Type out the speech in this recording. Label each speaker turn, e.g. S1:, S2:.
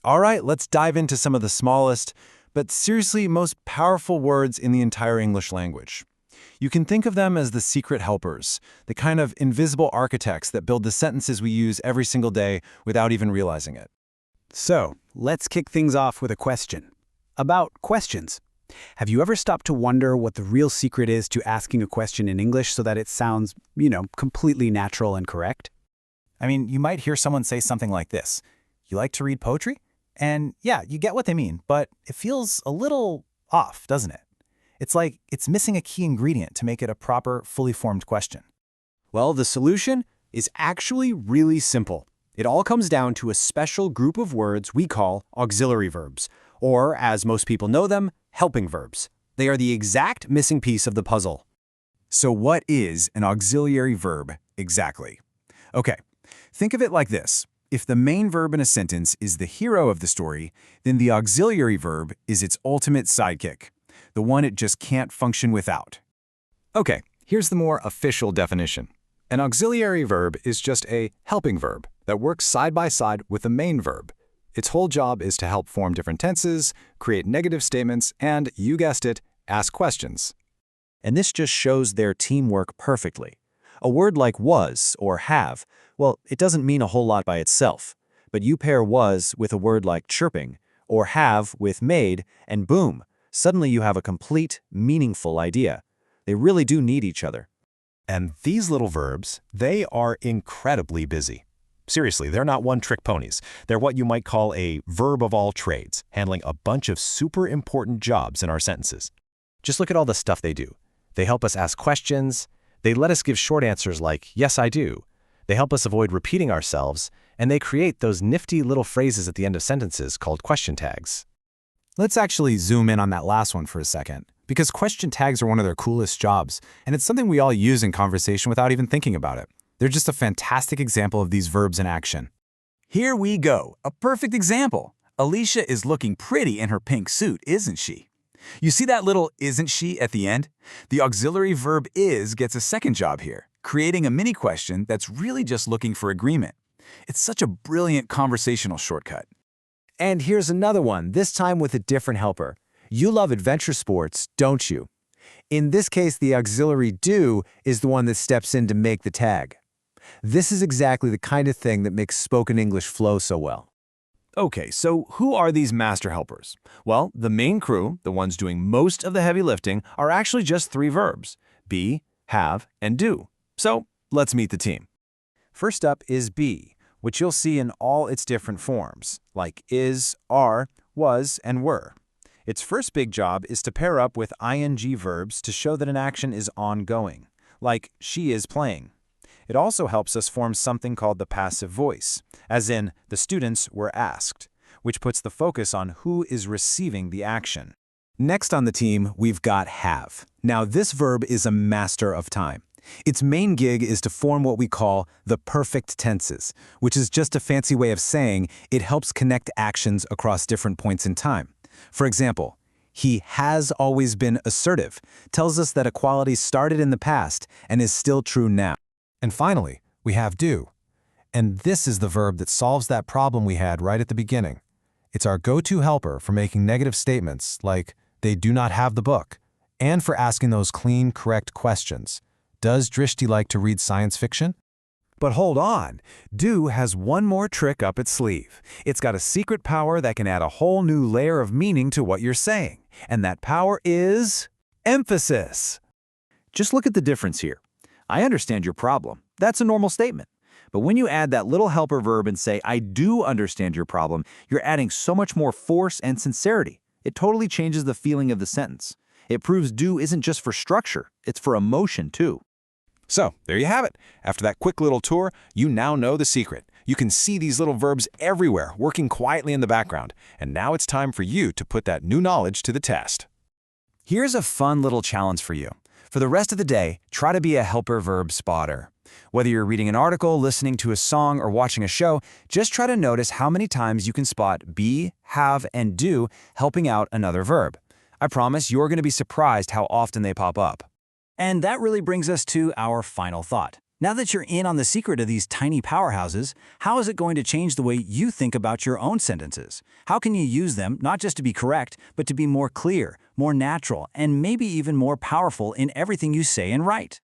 S1: All right, let's dive into some of the smallest, but seriously most powerful words in the entire English language. You can think of them as the secret helpers, the kind of invisible architects that build the sentences we use every single day without even realizing it.
S2: So, let's kick things off with a question. About questions. Have you ever stopped to wonder what the real secret is to asking a question in English so that it sounds, completely natural and correct?
S3: I mean, you might hear someone say something like this. You like to read poetry? And yeah, you get what they mean, but it feels a little off, doesn't it? It's like it's missing a key ingredient to make it a proper, fully formed question.
S4: Well, the solution is actually really simple. It all comes down to a special group of words we call auxiliary verbs, or as most people know them, helping verbs. They are the exact missing piece of the puzzle.
S1: So what is an auxiliary verb exactly? Okay, think of it like this. If the main verb in a sentence is the hero of the story, then the auxiliary verb is its ultimate sidekick, the one it just can't function without.
S5: Okay, here's the more official definition. An auxiliary verb is just a helping verb that works side by side with the main verb. Its whole job is to help form different tenses, create negative statements, and, you guessed it, ask questions.
S6: And this just shows their teamwork perfectly. A word like was or have, well, it doesn't mean a whole lot by itself. But you pair was with a word like chirping, or have with made, and boom, suddenly you have a complete, meaningful idea. They really do need each other.
S7: And these little verbs, they are incredibly busy. Seriously, they're not one-trick ponies. They're what you might call a verb of all trades, handling a bunch of super important jobs in our sentences.
S5: Just look at all the stuff they do. They help us ask questions. They let us give short answers like, yes, I do. They help us avoid repeating ourselves, and they create those nifty little phrases at the end of sentences called question tags.
S3: Let's actually zoom in on that last one for a second, because question tags are one of their coolest jobs, and it's something we all use in conversation without even thinking about it. They're just a fantastic example of these verbs in action.
S8: Here we go, a perfect example. Alicia is looking pretty in her pink suit, isn't she? You see that little isn't she at the end? The auxiliary verb is gets a second job here, creating a mini question that's really just looking for agreement. It's such a brilliant conversational shortcut.
S4: And here's another one, this time with a different helper. You love adventure sports, don't you? In this case, the auxiliary do is the one that steps in to make the tag. This is exactly the kind of thing that makes spoken English flow so well.
S1: Okay, so who are these master helpers? Well, the main crew, the ones doing most of the heavy lifting, are actually just three verbs: be, have, and do. So let's meet the team. First up is be, which you'll see in all its different forms, like is, are, was, and were. Its first big job is to pair up with ing verbs to show that an action is ongoing, like she is playing. It also helps us form something called the passive voice, as in, the students were asked, which puts the focus on who is receiving the action. Next on the team, we've got have. Now, this verb is a master of time. Its main gig is to form what we call the perfect tenses, which is just a fancy way of saying it helps connect actions across different points in time. For example, he has always been assertive, tells us that a quality started in the past and is still true now.
S9: And finally, we have do. And this is the verb that solves that problem we had right at the beginning. It's our go-to helper for making negative statements like, they do not have the book, and for asking those clean, correct questions. Does Drishti like to read science fiction?
S8: But hold on, do has one more trick up its sleeve. It's got a secret power that can add a whole new layer of meaning to what you're saying. And that power is emphasis.
S6: Just look at the difference here. I understand your problem. That's a normal statement. But when you add that little helper verb and say, I do understand your problem, you're adding so much more force and sincerity. It totally changes the feeling of the sentence. It proves do isn't just for structure, it's for emotion too.
S1: So, there you have it. After that quick little tour, you now know the secret. You can see these little verbs everywhere, working quietly in the background. And now it's time for you to put that new knowledge to the test.
S8: Here's a fun little challenge for you. For the rest of the day, try to be a helper verb spotter. Whether you're reading an article, listening to a song, or watching a show, just try to notice how many times you can spot be, have, and do helping out another verb. I promise you're going to be surprised how often they pop up. And that really brings us to our final thought.
S3: Now that you're in on the secret of these tiny powerhouses, how is it going to change the way you think about your own sentences? How can you use them not just to be correct, but to be more clear, more natural, and maybe even more powerful in everything you say and write?